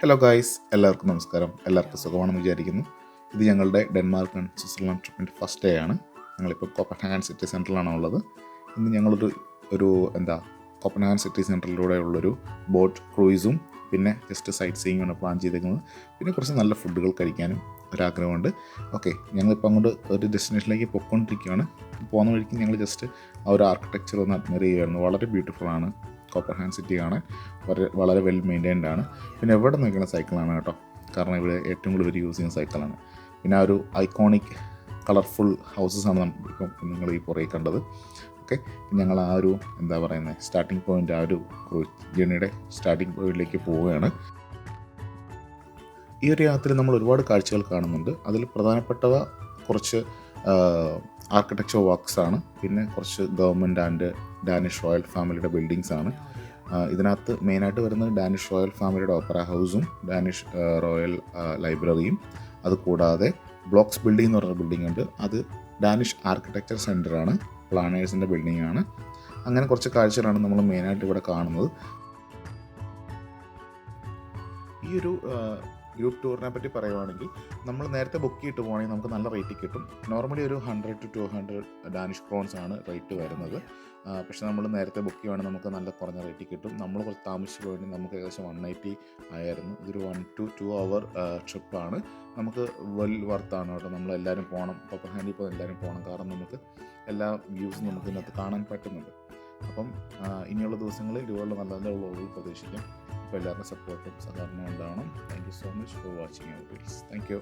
Hello guys, എല്ലാവർക്കും നമസ്കാരം. എല്ലാവർക്കും സുഖമാണെന്ന് വിചാരിക്കുന്നു. ഇത് ഞങ്ങളുടെ ഡെൻമാർക്ക് ആൻഡ് സ്വിറ്റ്സർലൻഡ് ട്രിപ്പിൻ്റെ ഫസ്റ്റ് ഡേ ആണ്. ഞങ്ങളിപ്പോൾ കോപ്പൻഹാഗൻ സിറ്റി സെൻറ്ററിലാണ് ഉള്ളത്. ഇന്ന് ഞങ്ങളൊരു ഒരു എന്താ കോപ്പൻഹാഗൻ സിറ്റി സെൻറ്ററിലൂടെയുള്ളൊരു ബോട്ട് ക്രൂയിസും പിന്നെ ജസ്റ്റ് സൈറ്റ് സീയിങ്ങാണ് പ്ലാൻ ചെയ്തേക്കുന്നത്. പിന്നെ കുറച്ച് നല്ല ഫുഡുകൾ കഴിക്കാനും ഒരാഗ്രഹമുണ്ട്. ഓക്കെ, ഞങ്ങളിപ്പോൾ അങ്ങോട്ട് ഒരു ഡെസ്റ്റിനേഷനിലേക്ക് പൊയ്ക്കൊണ്ടിരിക്കുകയാണ്. പോകുന്ന വഴിക്ക് ഞങ്ങൾ ജസ്റ്റ് ആ ഒരു ആർക്കിടെക്ചർ ഒന്ന് അഡ്മയർ ചെയ്യുമായിരുന്നു. വളരെ ബ്യൂട്ടിഫുള്ളാണ് കോപ്പൻഹാഗൻ സിറ്റി കാണാൻ. വളരെ വെൽ മെയിൻറ്റൈൻഡ് ആണ്. പിന്നെ എവിടെ നോക്കുന്ന സൈക്കിളാണ് കേട്ടോ, കാരണം ഇവിടെ ഏറ്റവും കൂടുതൽ യൂസ് ചെയ്യുന്ന സൈക്കിളാണ്. പിന്നെ ആ ഒരു ഐക്കോണിക് കളർഫുൾ ഹൗസസാണ് ഇപ്പം നിങ്ങൾ ഈ പുറകെ കണ്ടത്. ഓക്കെ, ഞങ്ങൾ ആ ഒരു എന്താ പറയുന്നത് സ്റ്റാർട്ടിംഗ് പോയിൻ്റ്, ആ ഒരു ജേണിയുടെ സ്റ്റാർട്ടിംഗ് പോയിന്റിലേക്ക് പോവുകയാണ്. ഈ ഒരു യാത്രയിൽ നമ്മൾ ഒരുപാട് കാഴ്ചകൾ കാണുന്നുണ്ട്. അതിൽ പ്രധാനപ്പെട്ടവ കുറച്ച് ആർക്കിടെക്ചർ വർക്ക്സാണ്, പിന്നെ കുറച്ച് ഗവൺമെൻറ് ആൻഡ് ഡാനിഷ് റോയൽ ഫാമിലിയുടെ ബിൽഡിങ്സാണ്. ഇതിനകത്ത് മെയിനായിട്ട് വരുന്നത് ഡാനിഷ് റോയൽ ഫാമിലിയുടെ ഓപ്പറ ഹൗസും ഡാനിഷ് റോയൽ ലൈബ്രറിയും. അതുകൂടാതെ ബ്ലോക്സ് ബിൽഡിംഗ് എന്ന് പറഞ്ഞ ബിൽഡിംഗ് ഉണ്ട്. അത് ഡാനിഷ് ആർക്കിടെക്ചർ സെൻറ്ററാണ്, പ്ലാനേഴ്സിൻ്റെ ബിൽഡിംഗ് ആണ്. അങ്ങനെ കുറച്ച് കാഴ്ചകളാണ് നമ്മൾ മെയിനായിട്ട് ഇവിടെ കാണുന്നത്. ഈ ഒരു ഗ്രൂപ്പ് ടൂറിനെ പറ്റി പറയുവാണെങ്കിൽ നമ്മൾ നേരത്തെ ബുക്ക് ചെയ്തിട്ട് പോകണമെങ്കിൽ നമുക്ക് നല്ല റേറ്റ് കിട്ടും. നോർമലി ഒരു 100 to 200 ഡാനിഷ് ക്രോൺസ് ആണ് റേറ്റ് വരുന്നത്. പക്ഷേ നമ്മൾ നേരത്തെ ബുക്ക് ചെയ്യുവാണെങ്കിൽ നമുക്ക് നല്ല കുറഞ്ഞ റേറ്റ് കിട്ടും. നമ്മൾ കുറച്ച് താമസിച്ച് പോയിട്ട് നമുക്ക് ഏകദേശം 180 ആയിരുന്നു. ഇതൊരു 1 to 2 hour ട്രിപ്പാണ്. നമുക്ക് വെൽ വർത്താണ് കേട്ടോ. നമ്മളെല്ലാവരും പോകണം, കോപ്പൻഹാഗനിൽ ഇപ്പോൾ എല്ലാവരും പോകണം, കാരണം നമുക്ക് എല്ലാ വ്യൂസും നമുക്ക് ഇതിനകത്ത് കാണാൻ പറ്റുന്നുണ്ട്. അപ്പം ഇനിയുള്ള ദിവസങ്ങളിൽ ഇതുപോലുള്ള നല്ല നല്ല വ്ളോഗുകൾ പ്രതീക്ഷിക്കാം. അപ്പോൾ എല്ലാവരുടെ സപ്പോർട്ടും സഹകരണവും ഉണ്ടാവണം. Thank you so much for watching our videos. Thank U.